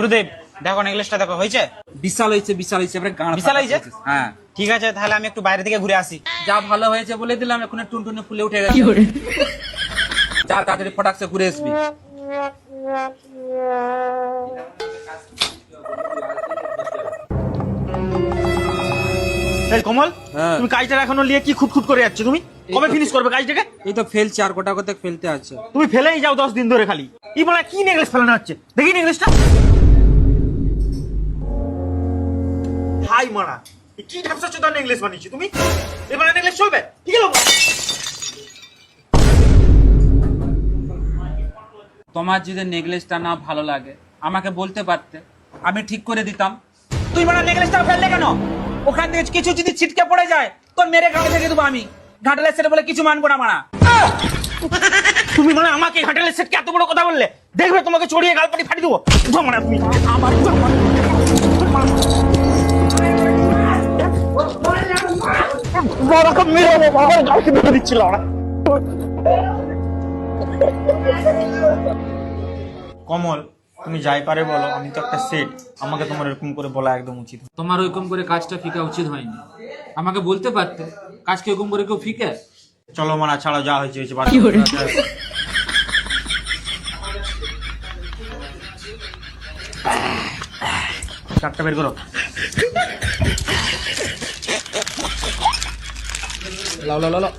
গুরুদেব দেখো নেকলেসটা দেখো হয়েছে? বিশাল হয়েছে, বিশাল হয়েছে, এবারে গাঁড় বিশাল হয়েছে? হ্যাঁ ঠিক আছে তাহলে আমি একটু বাইরে থেকে ঘুরে আসি। যা ভালো হয়েছে বলে দিলাম, এখন টুনটুনি ফুলে উঠে গেছে। যা তাড়াতাড়ি ফটাকসে ঘুরে আসবি। এই কমল, হ্যাঁ। তুমি কাজটা এখনো নিয়ে কি খুঁতখুত করে যাচ্ছ? তুমি কবে ফিনিশ করবে কাজটাকে? এই তো ফেলছে, আর গোটা কথা ফেলতে আছে। তুমি ফেলেই যাও 10 দিন ধরে খালি। এই মানে কি নেকলেস ফেলানো হচ্ছে? দেখি নেকলেসটা। হাই মারা, এ কি ঢাপসা চোদা নেকলেস বানিয়েছো তুমি? এবারে নেকলেস চলবে? ঠিক আছে তোমার যদি নেকলেসটা না ভালো লাগে আমাকে বলতে পারতে, আমি ঠিক করে দিতাম। তুই মানে নেকলেসটা ফেললে কেন? ওখান থেকে কিছু যদি ছিটকে পড়ে যায় তোর মেরে ঘাটে থেকে দেবো আমি। ঘাটালের সেট বলে কিছু মানবো না মারা। তুমি মানে আমাকে ঘাটালের সেটকে এত বড় কথা বললে? দেখবে তোমাকে চড়িয়ে গালপাটি ফাটি দেবো। উঠো মারা তুমি আমার বড় মেরে বাবার গালকে ধরে দিচ্ছিল ওরা। কমল তুমি যাই পারে বলো, আমি তো একটা সেট, আমাকে তোমার এরকম করে বলা একদম উচিত। তোমার ওইরকম করে কাজটা ফিকা উচিত হয়নি, আমাকে বলতে পারতে। কাজকে ওরকম করে কেউ ফিকে? চলো মানা ছাড়া, যা হয়েছে হয়েছে। চারটা বের করো। লাও লাও লাও লাও।